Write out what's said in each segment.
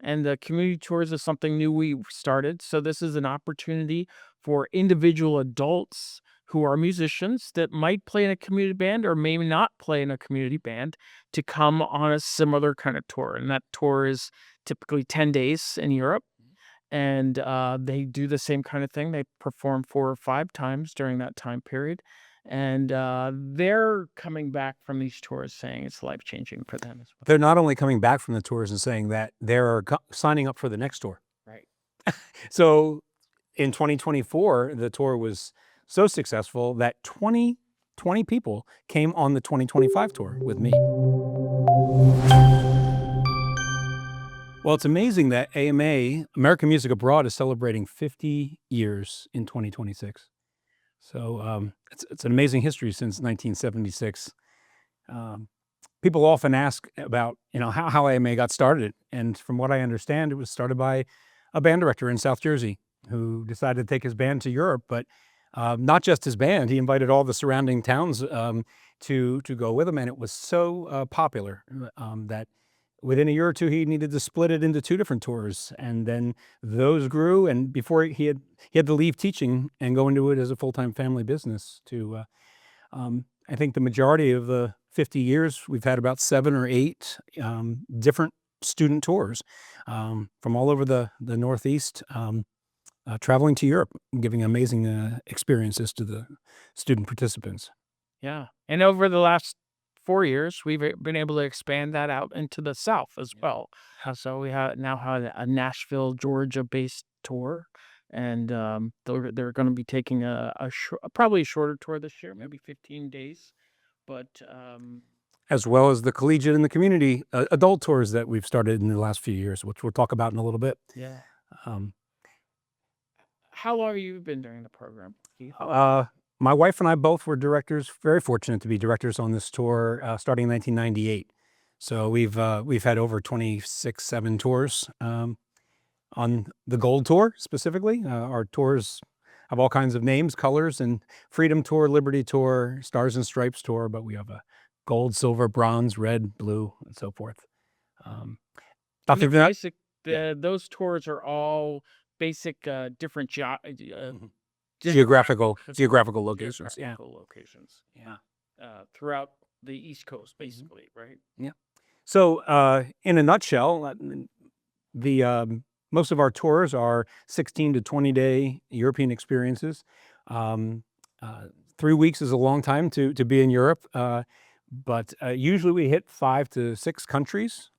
And the community tours is something new we started. So this is an opportunity for individual adults who are musicians that might play in a community band or maybe not play in a community band to come on a similar kind of tour. And that tour is typically 10 days in Europe. And they do the same kind of thing. They perform 4 or 5 times during that time period. And they're coming back from these tours saying it's life changing for them as well. They're not only coming back from the tours and saying that, they're signing up for the next tour. Right. So in 2024, the tour was so successful that 20 people came on the 2025 tour with me. Well, it's amazing that AMA, American Music Abroad, is celebrating 50 years in 2026. So it's an amazing history since 1976. People often ask about, how AMA got started. And from what I understand, it was started by a band director in South Jersey who decided to take his band to Europe, but not just his band. He invited all the surrounding towns to go with him. And it was so popular that within a year or two, he needed to split it into 2 different tours. And then those grew. And before he had to leave teaching and go into it as a full-time family business to, I think the majority of the 50 years, we've had about 7 or 8 different student tours from all over the Northeast, traveling to Europe, giving amazing experiences to the student participants. Yeah. And over the last 4 years, we've been able to expand that out into the South as well. So we now have a Nashville, Georgia-based tour, and they're going to be taking probably a shorter tour this year, maybe 15 days. But As well as the collegiate and the community adult tours that we've started in the last few years, which we'll talk about in a little bit. yeah, Um, how long have you been doing the program, Keith? My wife and I both were directors, very fortunate to be directors on this tour starting in 1998. So we've had over 26-7 tours on the Gold Tour specifically. Our tours have all kinds of names, colors, and Freedom Tour, Liberty Tour, Stars and Stripes Tour, but we have a gold, silver, bronze, red, blue, and so forth. Those tours are all basic different geographical locations. geographical locations throughout the East Coast, basically, right? Yeah. So in a nutshell, the most of our tours are 16 to 20-day European experiences. 3 weeks is a long time to be in Europe, but usually we hit 5 to 6 countries.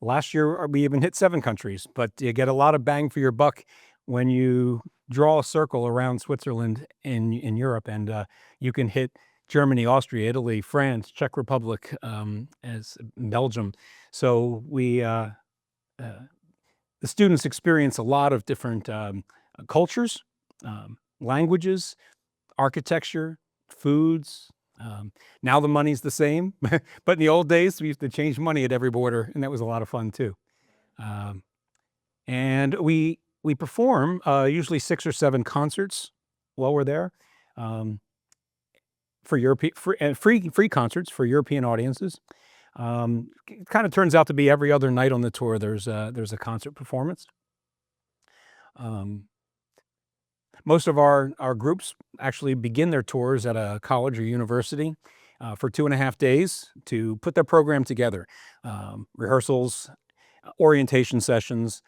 Last year we even hit 7 countries, but you get a lot of bang for your buck when you draw a circle around Switzerland in Europe, and you can hit Germany, Austria, Italy, France, Czech Republic, as Belgium. So the students experience a lot of different cultures, languages, architecture, foods. Now the money's the same, but in the old days we used to change money at every border, and that was a lot of fun too. And we perform usually 6 or 7 concerts while we're there, for free concerts for European audiences. It kind of turns out to be every other night on the tour there's a concert performance. Most of our groups actually begin their tours at a college or university for 2.5 days to put their program together. Rehearsals, orientation sessions.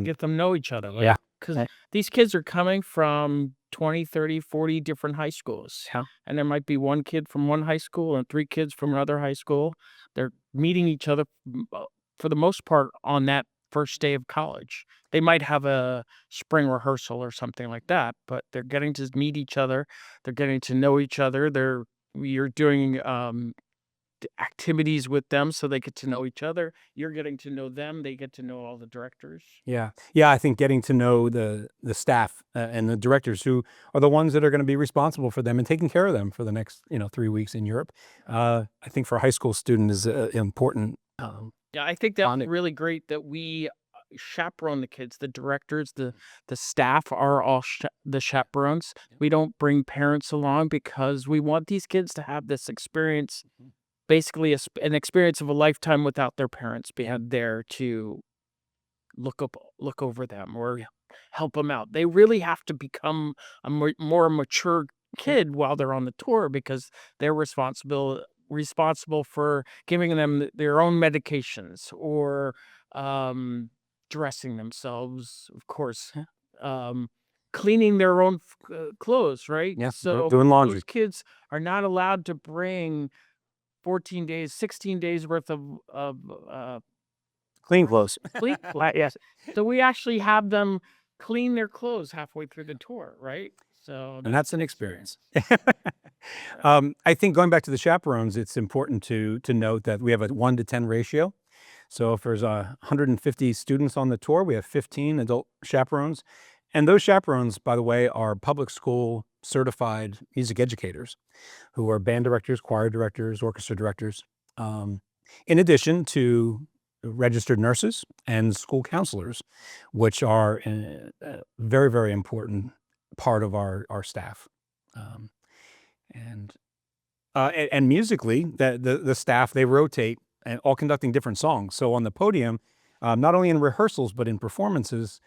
Get them know each other. Yeah. Because these kids are coming from 20, 30, 40 different high schools. Yeah. And there might be one kid from one high school and 3 kids from another high school. They're meeting each other for the most part on that first day of college. They might have a spring rehearsal or something like that, but they're getting to meet each other. They're getting to know each other. You're doing activities with them so they get to know each other. You're getting to know them. They get to know all the directors. Yeah. I think getting to know the staff and the directors who are the ones that are going to be responsible for them and taking care of them for the next 3 weeks in Europe. I think for a high school student is important. Yeah, I think that's really great that we chaperone the kids. The directors, the staff are all the chaperones. We don't bring parents along because we want these kids to have this experience, basically an experience of a lifetime without their parents being there to look over them or help them out. They really have to become a more mature kid while they're on the tour, because they're responsible for giving them their own medications, or dressing themselves, of course, cleaning their own clothes, right? Yeah, So doing laundry. those kids are not allowed to bring 14 days, 16 days worth of Clean clothes. clean clothes. Yes. So we actually have them clean their clothes halfway through the tour, right? So And that's an experience. I think going back to the chaperones, it's important to note that we have a 1 to 10 ratio. So if there's 150 students on the tour, we have 15 adult chaperones. And those chaperones, by the way, are public school certified music educators who are band directors, choir directors, orchestra directors, in addition to registered nurses and school counselors, which are a very, very important part of our staff. And musically, the staff, they rotate and all conducting different songs. So on the podium, not only in rehearsals but in performances,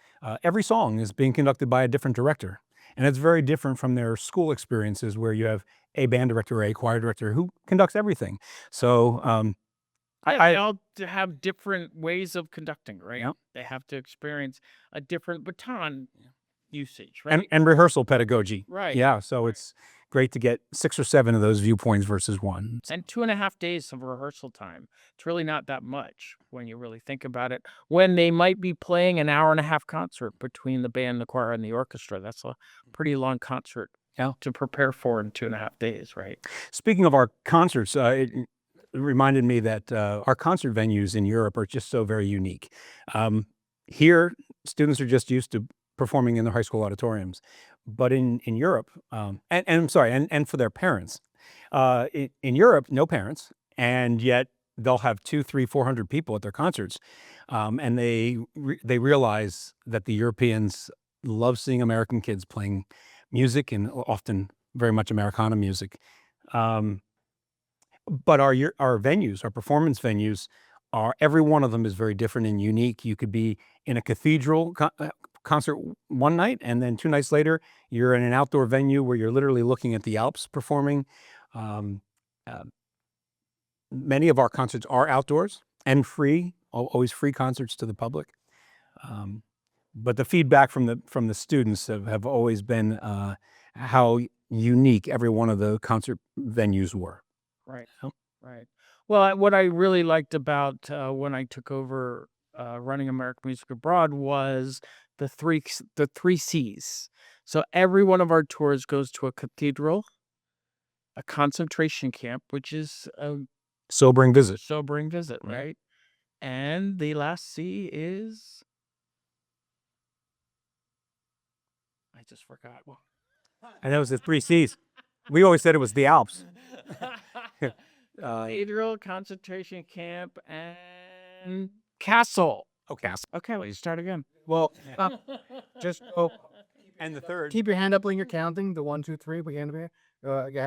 every song is being conducted by a different director, and it's very different from their school experiences where you have a band director or a choir director who conducts everything. So they all have different ways of conducting, right? Yep. They have to experience a different baton usage, right? and rehearsal pedagogy, Right. yeah. So it's great to get 6 or 7 of those viewpoints versus 1. And 2.5 days of rehearsal time. It's really not that much when you really think about it. When they might be playing an hour-and-a-half concert between the band, the choir, and the orchestra, that's a pretty long concert to prepare for in 2.5 days, right? Speaking of our concerts, it reminded me that our concert venues in Europe are just so very unique. Here, students are just used to performing in the high school auditoriums, but in Europe, and I'm sorry, and for their parents, in Europe, no parents, and yet they'll have 200, 300, 400 people at their concerts, and they realize that the Europeans love seeing American kids playing music, and often very much Americana music. But our venues, our performance venues, every one of them is very different and unique. You could be in a cathedral concert one night, and then 2 nights later, you're in an outdoor venue where you're literally looking at the Alps performing. Um, uh, Many of our concerts are outdoors and free, always free concerts to the public. But the feedback from the students have always been how unique every one of the concert venues were. Right. Yep. Right. Well, what I really liked about when I took over running American Music Abroad was the three C's. So every one of our tours goes to a cathedral, a concentration camp, which is a Sobering visit. right? And the last C is, I just forgot. Well, And that was the 3 C's. We always said it was the Alps. cathedral, concentration camp, and castle. Oh, castle. Okay, let's start again. Well, just And the third. keep your hand up when you're counting. The 1, 2, 3. Begin to be,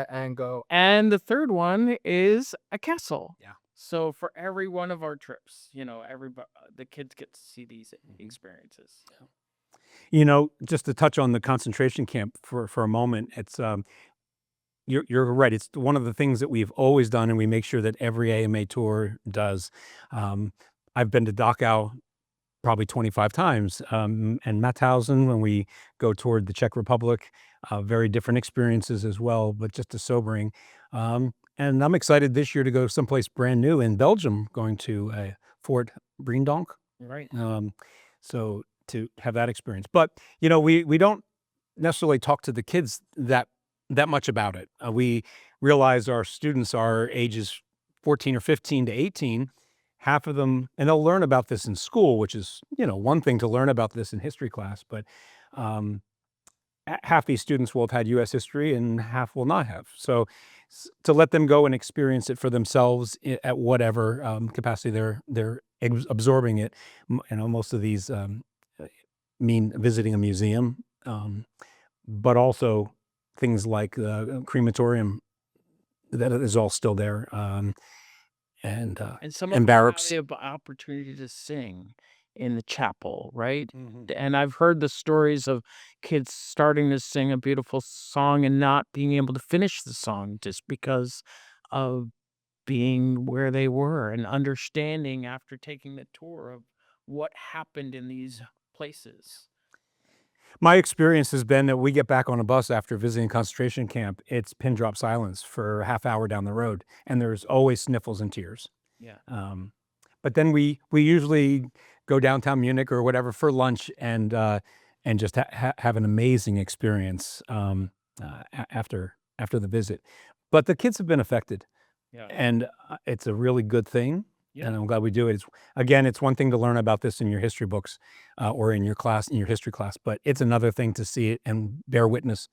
and go. And the third one is a castle. Yeah. So for every one of our trips, the kids get to see these experiences. Just to touch on the concentration camp for a moment, it's you're right. It's one of the things that we've always done, and we make sure that every AMA tour does. I've been to Dachau probably 25 times, and Mauthausen when we go toward the Czech Republic, very different experiences as well, but just a sobering. And I'm excited this year to go someplace brand new in Belgium, going to Fort Breendonk. Right. So to have that experience, but we don't necessarily talk to the kids that much about it. We realize our students are ages 14 or 15 to 18. Half of them, and they'll learn about this in school, which is one thing to learn about this in history class, but half these students will have had U.S. history and half will not have. So to let them go and experience it for themselves at whatever capacity they're absorbing it. Most of these mean visiting a museum, but also things like the crematorium that is all still there, and some and of them have barracks. the opportunity to sing in the chapel, right? Mhm. And I've heard the stories of kids starting to sing a beautiful song and not being able to finish the song just because of being where they were and understanding after taking the tour of what happened in these places. My experience has been that we get back on a bus after visiting concentration camp, it's pin drop silence for a half hour down the road, and there's always sniffles and tears. Yeah. But then we usually go downtown Munich or whatever for lunch and just have an amazing experience after the visit. But the kids have been affected, Yeah. and it's a really good thing. Yeah. And I'm glad we do it. It's one thing to learn about this in your history books or in your class, in your history class, but it's another thing to see it and bear witness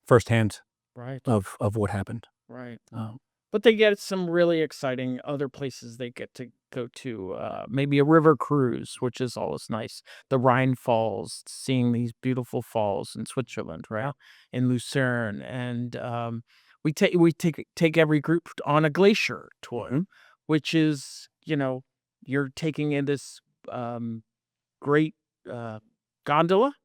firsthand Right. of what happened. Right. Um, But they get some really exciting other places they get to go to. Maybe a river cruise, which is always nice. The Rhine Falls, seeing these beautiful falls in Switzerland, right? In Lucerne, and we take every group on a glacier tour, Mhm. which is you're taking in this great gondola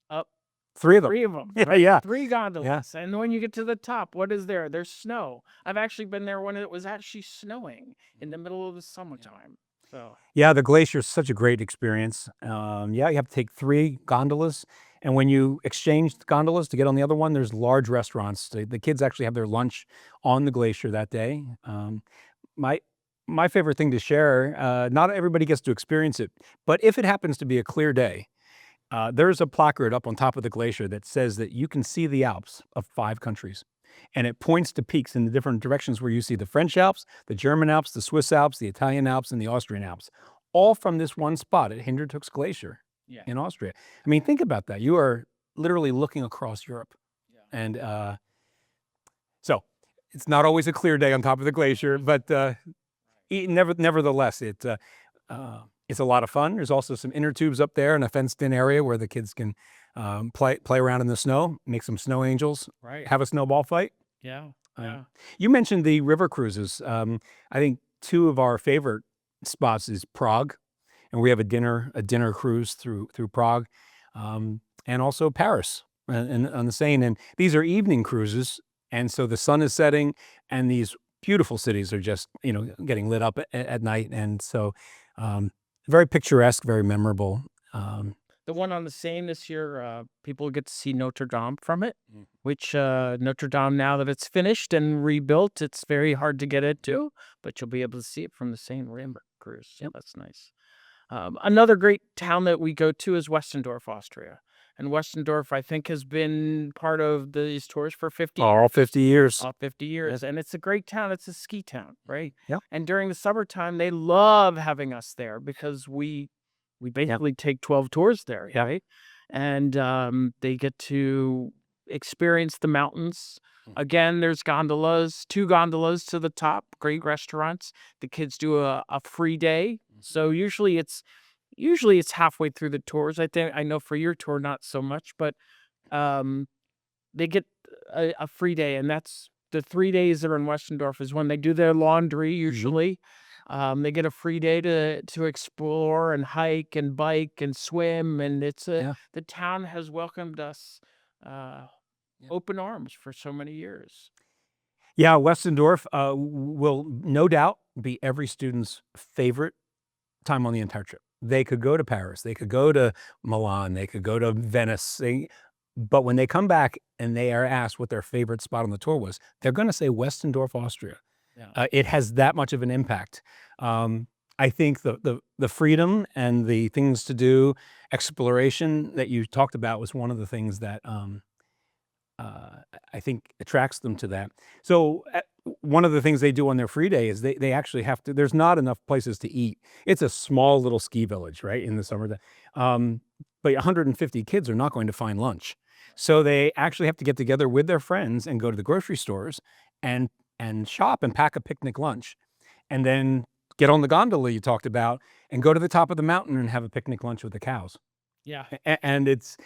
up. Three of them. 3 of them, Yeah, right? yeah. 3 gondolas, and when you get to the top, what is there? There's snow. I've actually been there when it was actually snowing in the middle of the summertime. So, Yeah, the glacier is such a great experience. Yeah, you have to take 3 gondolas, and when you exchange the gondolas to get on the other one, there's large restaurants. The kids actually have their lunch on the glacier that day. My my favorite thing to share, not everybody gets to experience it, but if it happens to be a clear day, there's a placard up on top of the glacier that says that you can see the Alps of 5 countries, and it points to peaks in the different directions where you see the French Alps, the German Alps, the Swiss Alps, the Italian Alps, and the Austrian Alps, all from this one spot at Hindertux Glacier yeah. in Austria. I mean, think about that. You are literally looking across Europe, Yeah. and so it's not always a clear day on top of the glacier, but nevertheless, it's a lot of fun. There's also some inner tubes up there and a fenced-in area where the kids can play around in the snow, make some snow angels, Right. have a snowball fight. Yeah. Um, Yeah. You mentioned the river cruises. I think 2 of our favorite spots is Prague, and we have a dinner cruise through Prague, and also Paris and on the Seine. And these are evening cruises, and so the sun is setting, and these beautiful cities are just getting lit up at night, and so very picturesque, very memorable. Um, The one on the Seine this year, people get to see Notre Dame from it, Mm. which Notre Dame, now that it's finished and rebuilt, it's very hard to get into, but you'll be able to see it from the Seine River cruise. So that's nice. Another great town that we go to is Westendorf, Austria. And Westendorf, I think, has been part of these tours for 50 all years. 50 years. All 50 years. And it's a great town. It's a ski town, right? Yeah. And during the summertime, they love having us there because we basically take 12 tours there, Yeah. right? And they get to experience the mountains. Again, there's gondolas, 2 gondolas to the top, great restaurants. The kids do a free day. So usually it's halfway through the tours. I know for your tour not so much, but they get a free day, and that's the 3 days that are in Westendorf is when they do their laundry usually. They get a free day to explore and hike and bike and swim, and Yeah. the town has welcomed us open arms for so many years. Yeah, Westendorf will no doubt be every student's favorite time on the entire trip. They could go to Paris, they could go to Milan, they could go to Venice, but when they come back and they are asked what their favorite spot on the tour was, they're gonna say Westendorf, Austria. Yeah. It has that much of an impact. I think the freedom and the things to do, exploration that you talked about was one of the things that I think attracts them to that. So one of the things they do on their free day is they actually have to. There's not enough places to eat. It's a small little ski village, right, in the summer. But 150 kids are not going to find lunch, so they actually have to get together with their friends and go to the grocery stores and shop and pack a picnic lunch, and then get on the gondola you talked about and go to the top of the mountain and have a picnic lunch with the cows. Yeah. And it's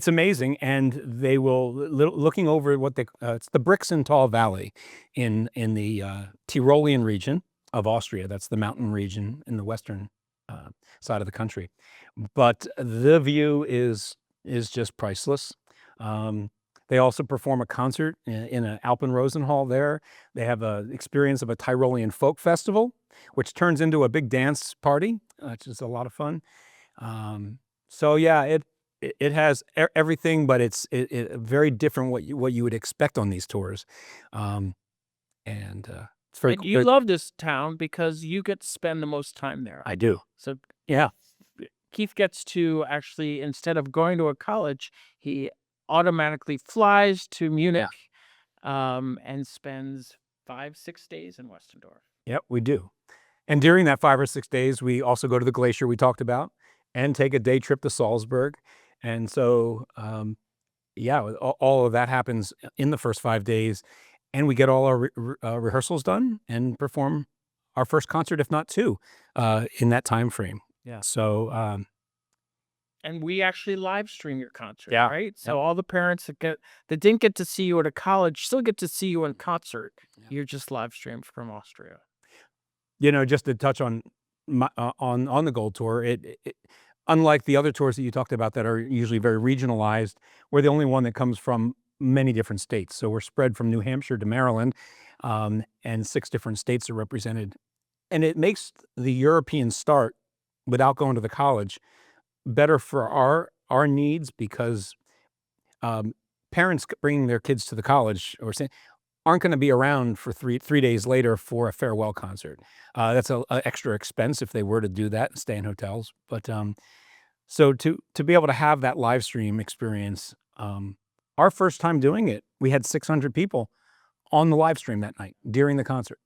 amazing, and they will looking over what it's the Brixental Valley in the Tyrolean region of Austria. That's the mountain region in the western side of the country. But the view is just priceless. They also perform a concert in an Alpenrosenhall there. They have an experience of a Tyrolean folk festival, which turns into a big dance party, which is a lot of fun. So yeah, it has everything, but it's very different what you would expect on these tours. It's very And you love this town because you get to spend the most time there. I do. So Yeah. Keith gets to actually, instead of going to a college, he automatically flies to Munich, and spends 5-6 days in Westendorf. Yep, we do. And during that 5 or 6 days, we also go to the glacier we talked about and take a day trip to Salzburg. And so, all of that happens in the first 5 days, and we get all our rehearsals done and perform our first concert, if not two, in that time frame. Yeah. So, And we actually live stream your concert, Yeah. right? So all the parents that didn't get to see you at a college still get to see you in concert. Yeah. You're just live streamed from Austria. Just to touch on on the Gold Tour, it unlike the other tours that you talked about that are usually very regionalized, we're the only one that comes from many different states. So we're spread from New Hampshire to Maryland, and 6 different states are represented. And it makes the European start without going to the college better for our needs, because parents bringing their kids to the college aren't going to be around for three days later for a farewell concert. That's a extra expense if they were to do that and stay in hotels. But so to be able to have that live stream experience, our first time doing it, we had 600 people on the live stream that night during the concert.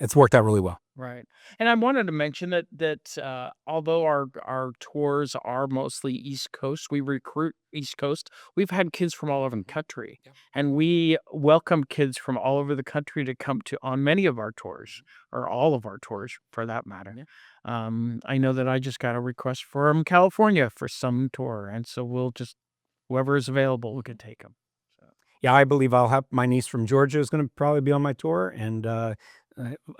It's worked out really well. Right. And I wanted to mention that although our tours are mostly East Coast, we recruit East Coast. We've had kids from all over the country, and we welcome kids from all over the country to come on many of our tours, or all of our tours for that matter. I know that I just got a request from California for some tour, and so we'll just, whoever is available, we can take them. Yeah, I believe I'll have my niece from Georgia is going to probably be on my tour, and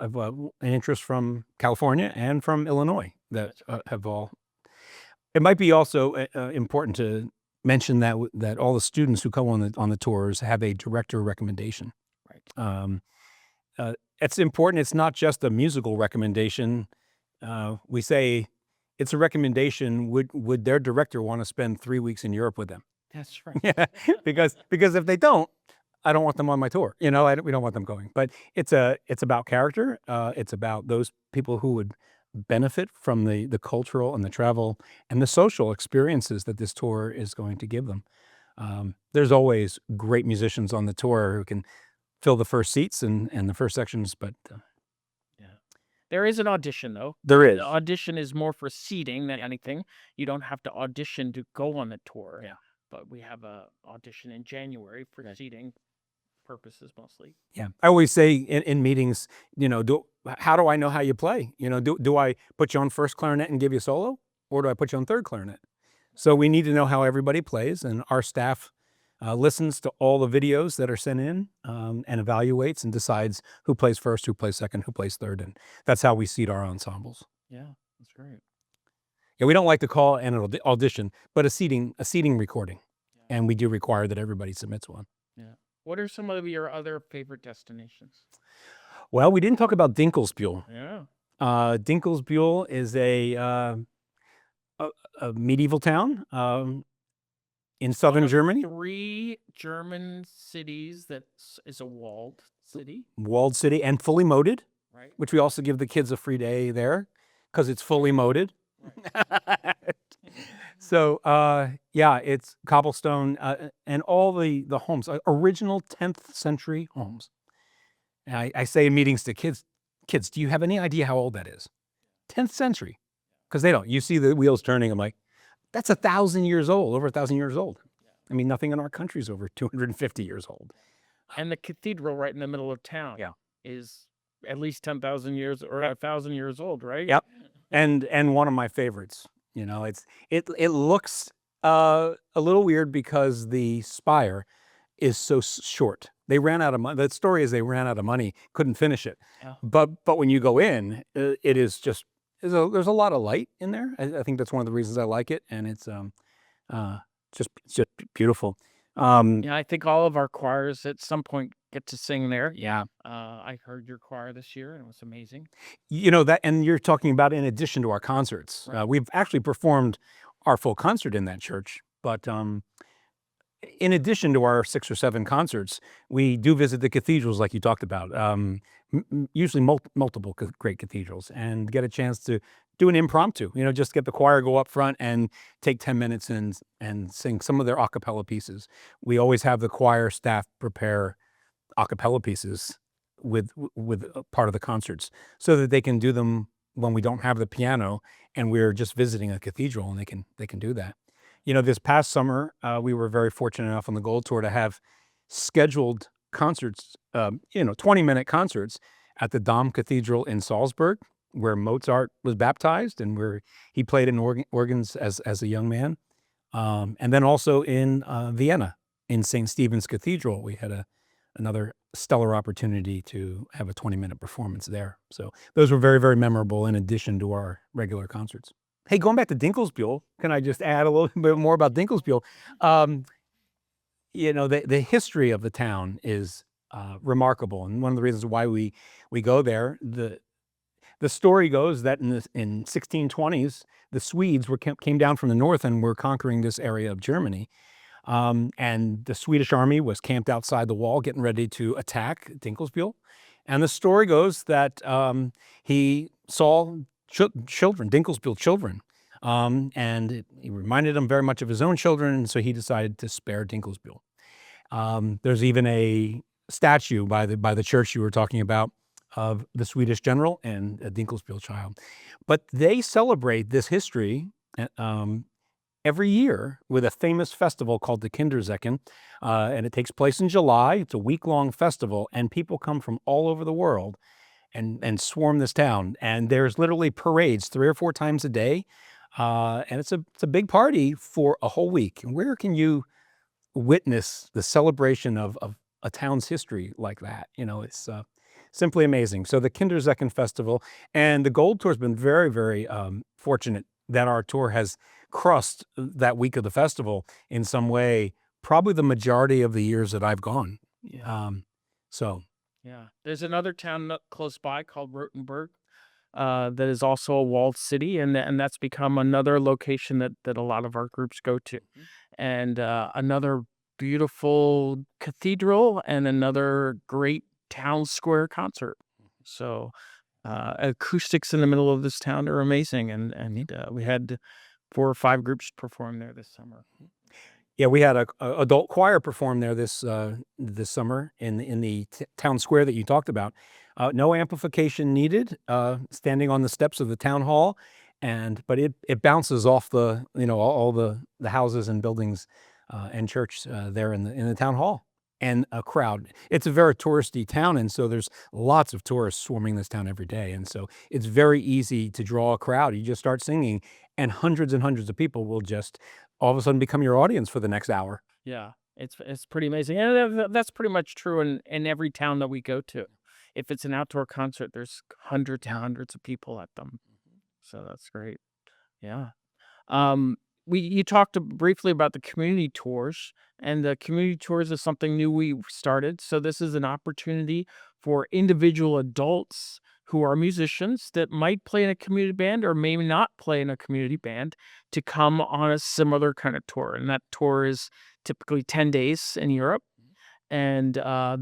I've an interest from California and from Illinois that have all. It might be also important to mention that all the students who come on the tours have a director recommendation. Right. It's important. It's not just a musical recommendation. We say it's a recommendation. Would their director want to spend 3 weeks in Europe with them? That's right. Yeah, because if they don't, I don't want them on my tour. We don't want them going. But it's about character. It's about those people who would benefit from the cultural and the travel and the social experiences that this tour is going to give them. There's always great musicians on the tour who can fill the first seats and the first sections, but there is an audition, though. there is. The audition is more for seating than anything. You don't have to audition to go on the tour. Yeah. But we have a audition in January for seating purposes mostly. Yeah, I always say in meetings, how do I know how you play? Do I put you on first clarinet and give you a solo, or do I put you on third clarinet? So we need to know how everybody plays, and our staff listens to all the videos that are sent in, and evaluates and decides who plays first, who plays second, who plays third, and that's how we seat our ensembles. Yeah, that's great. Yeah, we don't like to call it an audition, but a seating recording, and we do require that everybody submits one. Yeah. What are some of your other favorite destinations? Well, we didn't talk about Dinkelsbühl. Yeah. Dinkelsbühl is a medieval town in southern Germany. 3 German cities that is a walled city. Walled city and fully moated, Right. which we also give the kids a free day there because it's fully moated. Right. So, it's cobblestone and all the homes, original 10th century homes. And I say in meetings to kids, do you have any idea how old that is? 10th century. Because they don't. You see the wheels turning. I'm like, that's 1,000 years old, over 1,000 years old. I mean, nothing in our country is over 250 years old. And the cathedral right in the middle of town is at least 10,000 years or 1,000 years old, right? Yep. And one of my favorites. It looks a little weird because the spire is so short. They ran out of money. The story is they ran out of money, couldn't finish it. Yeah. But when you go in, it is just there's a lot of light in there. I think that's one of the reasons I like it, and it's just beautiful. Yeah, I think all of our choirs at some point get to sing there. Yeah. I heard your choir this year, and it was amazing. That, and you're talking about in addition to our concerts. Right. We've actually performed our full concert in that church, but in addition to our 6 or 7 concerts, we do visit the cathedrals like you talked about, usually multiple great cathedrals, and get a chance to do an impromptu, just get the choir go up front and take 10 minutes and sing some of their a cappella pieces. We always have the choir staff prepare a cappella pieces with a part of the concerts so that they can do them when we don't have the piano and we're just visiting a cathedral, and they can do that. This past summer, we were very fortunate enough on the Gold Tour to have scheduled concerts, 20-minute concerts at the Dom Cathedral in Salzburg, where Mozart was baptized and where he played in organs as a young man. And then also in Vienna, in St. Stephen's Cathedral, we had another stellar opportunity to have a 20-minute performance there. So those were very, very memorable in addition to our regular concerts. Hey, going back to Dinkelsbühl, can I just add a little bit more about Dinkelsbühl? The history of the town is remarkable, and one of the reasons why we go there, the story goes that in 1620s, the Swedes came down from the north and were conquering this area of Germany. And the Swedish army was camped outside the wall, getting ready to attack Dinkelsbühl. And the story goes that he saw Dinkelsbühl children, and he reminded him very much of his own children, and so he decided to spare Dinkelsbühl. There's even a statue by the church you were talking about of the Swedish general and a Dinkelsbühl child. But they celebrate this history every year with a famous festival called the Kindersäcken, and it takes place in July. It's a week-long festival, and people come from all over the world and swarm this town. And there's literally parades 3 or 4 times a day, and it's a big party for a whole week. And where can you witness the celebration of a town's history like that? It's simply amazing. So the Kindersäcken Festival, and the Gold Tour has been very, very fortunate that our tour has crossed that week of the festival in some way, probably the majority of the years that I've gone. Yeah. So Yeah. There's another town close by called Rothenburg, that is also a walled city, and that's become another location that a lot of our groups go to, and another beautiful cathedral and another great town square concert. So acoustics in the middle of this town are amazing, and we had 4 or 5 groups perform there this summer. yeah, we had a adult choir perform there this summer in the town square that you talked about. No amplification needed, standing on the steps of the town hall, but it bounces off all the houses and buildings and church there in the town hall, and a crowd. It's a very touristy town, and so there's lots of tourists swarming this town every day, and so it's very easy to draw a crowd. You just start singing, and hundreds of people will just all of a sudden become your audience for the next hour. Yeah, it's pretty amazing, and that's pretty much true in every town that we go to. If it's an outdoor concert, there's hundreds and hundreds of people at them, so that's great. Yeah. You talked briefly about the community tours, and the community tours is something new we started. So this is an opportunity for individual adults who are musicians that might play in a community band or maybe not play in a community band to come on a similar kind of tour. And that tour is typically 10 days in Europe. And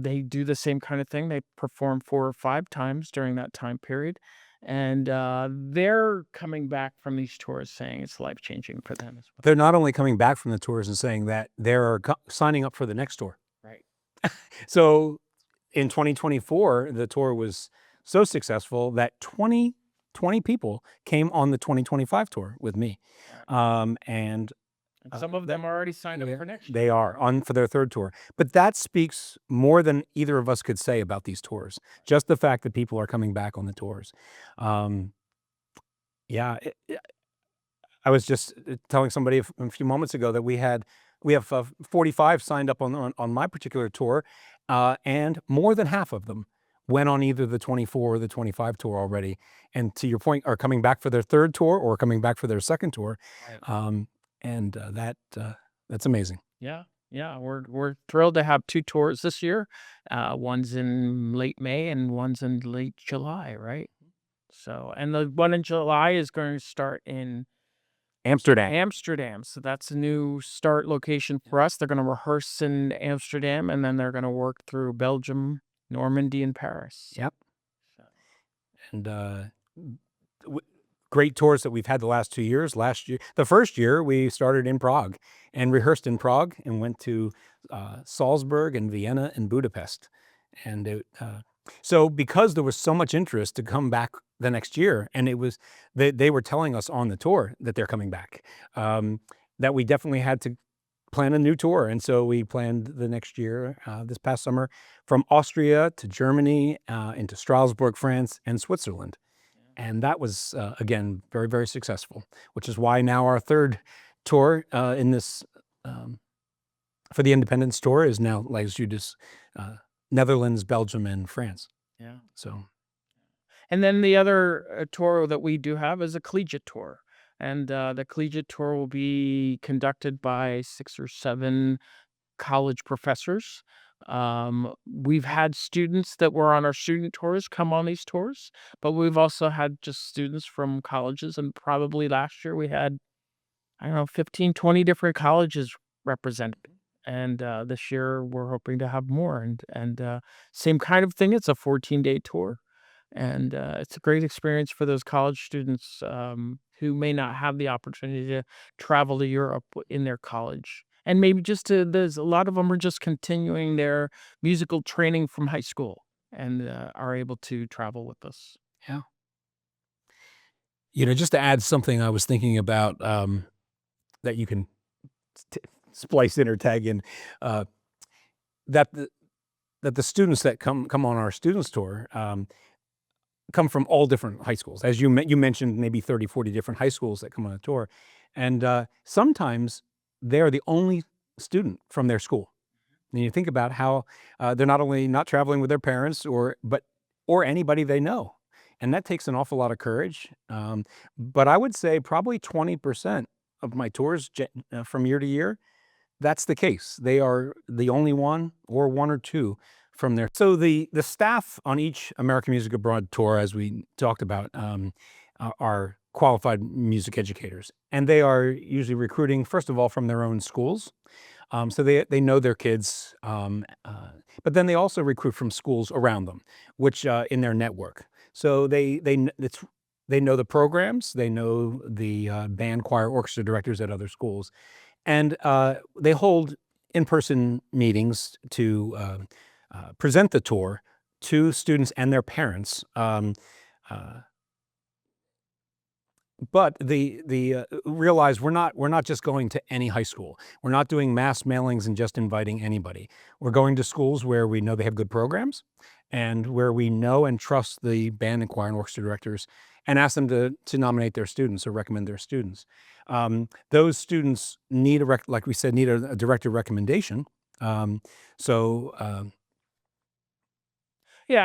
they do the same kind of thing. They perform 4 or 5 times during that time period. And they're coming back from these tours saying it's life-changing for them as well. They're not only coming back from the tours and saying that, they're signing up for the next tour. Right. So in 2024, the tour was so successful that 20 people came on the 2025 tour with me. And And some of them are already signed up for next year. they are on for their 3rd tour. But that speaks more than either of us could say about these tours. Just the fact that people are coming back on the tours. Yeah, I was just telling somebody a few moments ago that we had We have 45 signed up on my particular tour, and more than half of them went on either the 24 or the 25 tour already. And to your point, are coming back for their third tour or coming back for their second tour. Right. That's amazing. Yeah. Yeah. We're thrilled to have 2 tours this year. One's in late May and one's in late July, right? So, and the one in July is going to start in Amsterdam. Amsterdam. So that's a new start location for us. They're going to rehearse in Amsterdam and then they're going to work through Belgium, Normandy, and Paris. Yep. So, And great tours that we've had the last 2 years. Last year, the first year, we started in Prague and rehearsed in Prague and went to Salzburg and Vienna and Budapest. And so because there was so much interest to come back the next year, and they were telling us on the tour that they're coming back, that we definitely had to plan a new tour. And so we planned the next year, this past summer, from Austria to Germany, into Strasbourg, France, and Switzerland. And that was, again, very, very successful, which is why now our third tour in this, for the Independence Tour, is now, like you just, Netherlands, Belgium, and France. yeah. So, And then the other tour that we do have is a Collegiate tour. And the Collegiate tour will be conducted by 6 or 7 college professors. We've had students that were on our student tours come on these tours, but we've also had just students from colleges. And probably last year we had, I don't know, 15, 20 different colleges represented. And this year we're hoping to have more. And same kind of thing. It's a 14-day tour. And it's a great experience for those college students who may not have the opportunity to travel to Europe in their college. And maybe there's a lot of them are just continuing their musical training from high school and are able to travel with us. yeah. Just to add something I was thinking about, that you can splice in or tag in, that the students that come on our students tour, come from all different high schools. As you mentioned, maybe 30, 40 different high schools that come on a tour. And sometimes they're the only student from their school. And you think about how they're not only not traveling with their parents or anybody they know. And that takes an awful lot of courage. But I would say probably 20% of my tours from year to year, that's the case. They are the only one or one or two from there. So the staff on each American Music Abroad tour, as we talked about, are qualified music educators. And they are usually recruiting, first of all, from their own schools. So they know their kids, but then they also recruit from schools around them, which in their network. So they know the programs, they know the band, choir, orchestra directors at other schools, and they hold in-person meetings to present the tour to students and their parents. But realize we're not just going to any high school. We're not doing mass mailings and just inviting anybody. We're going to schools where we know they have good programs and where we know and trust the band and choir and orchestra directors and ask them to nominate their students or recommend their students. Those students need like we said, need a director recommendation. Yeah,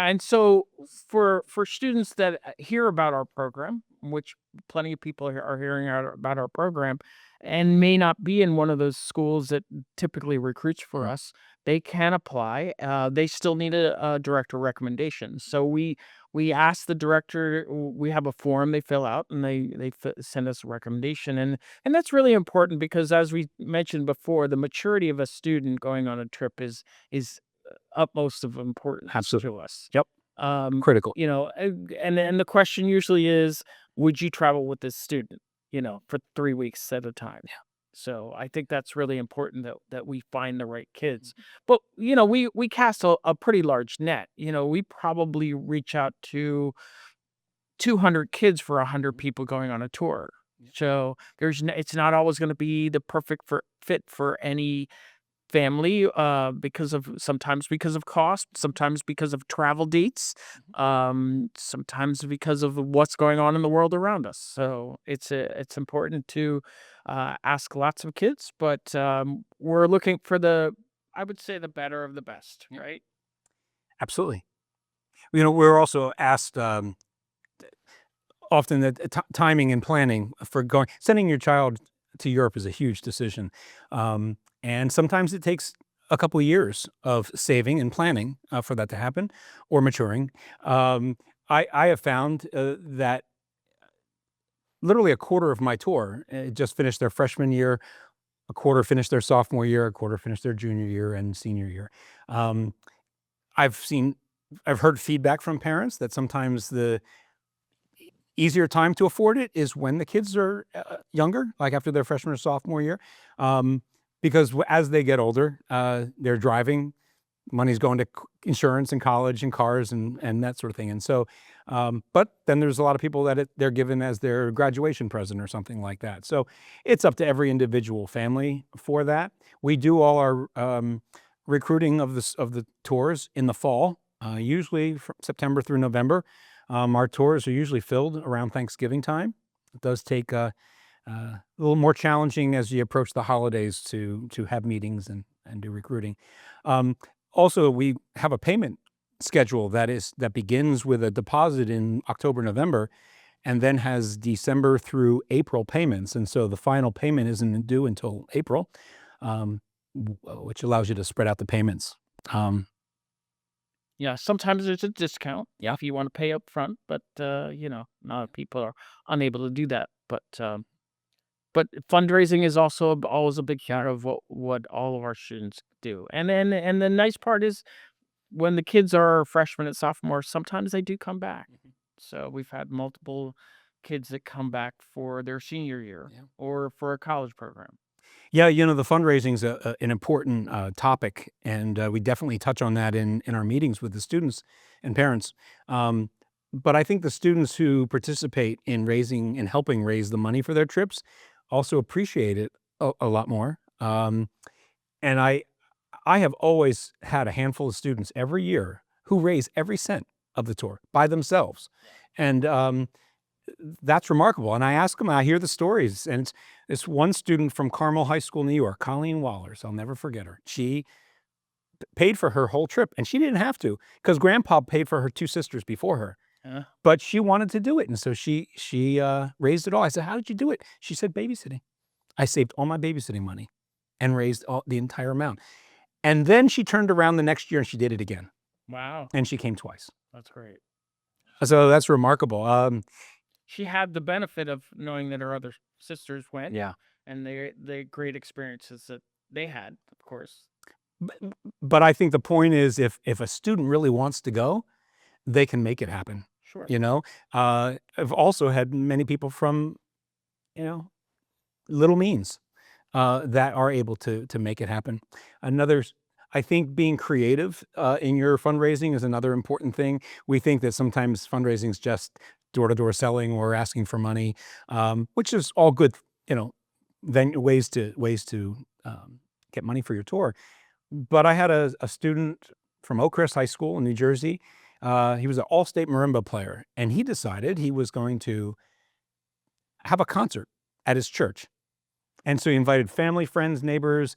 and so for students that hear about our program, which plenty of people are hearing about our program, and may not be in one of those schools that typically recruits for us, they can apply. They still need a director recommendation. So we ask the director. We have a form they fill out, and they send us a recommendation, and that's really important because as we mentioned before, the maturity of a student going on a trip is utmost of importance Absolutely. to us. Yep. Critical. And the question usually is, would you travel with this student, for 3 weeks at a time? Yeah. So I think that's really important that we find the right kids. But, we cast a pretty large net. We probably reach out to 200 kids for 100 people going on a tour. So it's not always going to be the perfect fit for any family, sometimes because of cost, sometimes because of travel dates, sometimes because of what's going on in the world around us. So it's important to ask lots of kids, but we're looking for I would say, the better of the best, right? Absolutely. We're also asked often that timing and planning for sending your child to Europe is a huge decision. And sometimes it takes a couple of years of saving and planning for that to happen, or maturing. I have found that literally a quarter of my tour just finished their freshman year, a quarter finished their sophomore year, a quarter finished their junior year and senior year. Um, I've seen, I've heard feedback from parents that sometimes the easier time to afford it is when the kids are younger, like after their freshman or sophomore year, because as they get older, they're driving, money's going to insurance and college and cars and that sort of thing. And so, but then there's a lot of people that they're given as their graduation present or something like that. So it's up to every individual family for that. We do all our recruiting of the tours in the fall, usually from September through November. Our tours are usually filled around Thanksgiving time. It does take a little more challenging as you approach the holidays to have meetings and do recruiting. Also, we have a payment schedule that begins with a deposit in October, November, and then has December through April payments. And so the final payment isn't due until April, which allows you to spread out the payments. Yeah, sometimes there's a discount, if you want to pay up front, but a lot of people are unable to do that. But fundraising is also always a big part of what all of our students do. And the nice part is when the kids are freshmen and sophomores, sometimes they do come back. So we've had multiple kids that come back for their senior year or for a college program. Yeah, the fundraising is an important topic, and we definitely touch on that in our meetings with the students and parents. But I think the students who participate in raising and helping raise the money for their trips also appreciate it a lot more. And I have always had a handful of students every year who raise every cent of the tour by themselves, and that's remarkable. And I ask them, I hear the stories, and it's one student from Carmel High School, New York, Colleen Wallers. I'll never forget her. She paid for her whole trip, and she didn't have to because Grandpa paid for her two sisters before her. But she wanted to do it, and so she raised it all. I said, "How did you do it?" She said, "Babysitting. I saved all my babysitting money and raised the entire amount." And then she turned around the next year and she did it again. Wow, And she came twice. that's great. So that's remarkable. She had the benefit of knowing that her other sisters went. Yeah. And the great experiences that they had, of course. But I think the point is, if a student really wants to go, they can make it happen. Sure. I've also had many people from, little means that are able to make it happen. I think being creative in your fundraising is another important thing. We think that sometimes fundraising is just door-to-door selling or asking for money, which is all good, then ways to get money for your tour. But I had a student from Oakhurst High School in New Jersey. He was an all-state marimba player, and he decided he was going to have a concert at his church. And so he invited family, friends, neighbors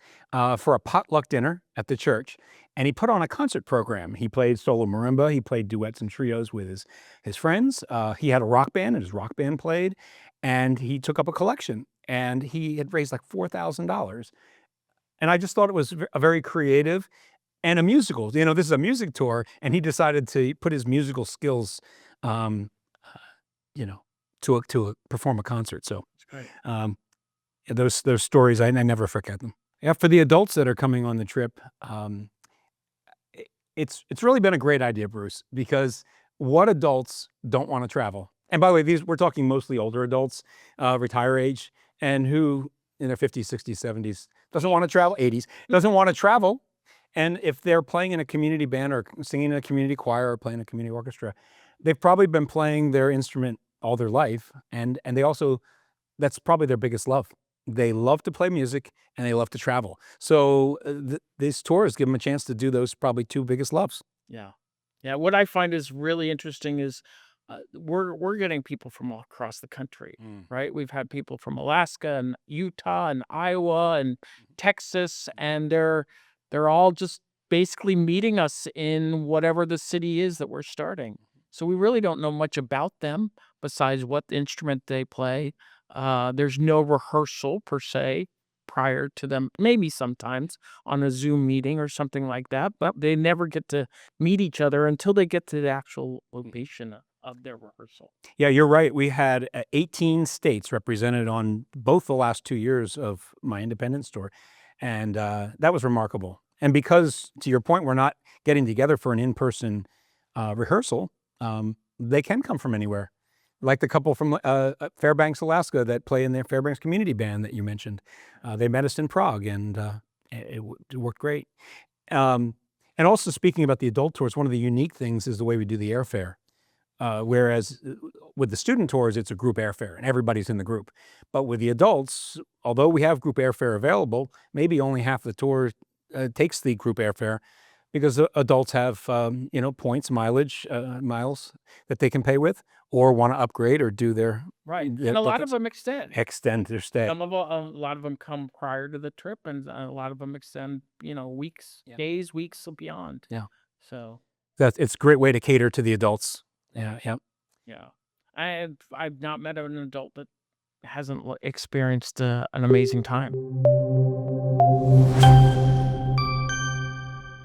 for a potluck dinner at the church. And he put on a concert program. He played solo marimba. He played duets and trios with his friends. He had a rock band, and his rock band played. And he took up a collection. And he had raised like $4,000. And I just thought it was a very creative and a musical. This is a music tour. And he decided to put his musical skills, to perform a concert. So That's great. those stories, I never forget them. Yeah, for the adults that are coming on the trip, it's really been a great idea, Bruce, because what adults don't want to travel? And by the way, we're talking mostly older adults, retire age, and who in their 50s, 60s, 70s doesn't want to travel, 80s, doesn't want to travel. And if they're playing in a community band or singing in a community choir or playing in a community orchestra, they've probably been playing their instrument all their life. And they also, that's probably their biggest love. they love to play music, and they love to travel. So these tours give them a chance to do those probably two biggest loves. Yeah. Yeah, what I find is really interesting is, we're getting people from all across the country, right? We've had people from Alaska and Utah and Iowa and Texas, and they're all just basically meeting us in whatever the city is that we're starting. So we really don't know much about them besides what instrument they play. There's no rehearsal per se prior to them, maybe sometimes on a Zoom meeting or something like that, but they never get to meet each other until they get to the actual location of their rehearsal. Yeah, you're right. We had 18 states represented on both the last 2 years of my independent store, and that was remarkable. And because, to your point, we're not getting together for an in-person rehearsal, they can come from anywhere. Like the couple from Fairbanks, Alaska, that play in their Fairbanks Community Band that you mentioned. They met us in Prague, and it worked great. And also, speaking about the adult tours, one of the unique things is the way we do the airfare. Whereas with the student tours, it's a group airfare and everybody's in the group. But with the adults, although we have group airfare available, maybe only half the tour takes the group airfare, because adults have points, mileage, miles that they can pay with, or want to upgrade or do their Right. their And a lot of buckets. them extend. Their stay. A lot of them come prior to the trip, and a lot of them extend, weeks, Yeah. days, weeks, and beyond. Yeah. So, It's a great way to cater to the adults. Yeah, yeah. yeah. I've not met an adult that hasn't experienced an amazing time.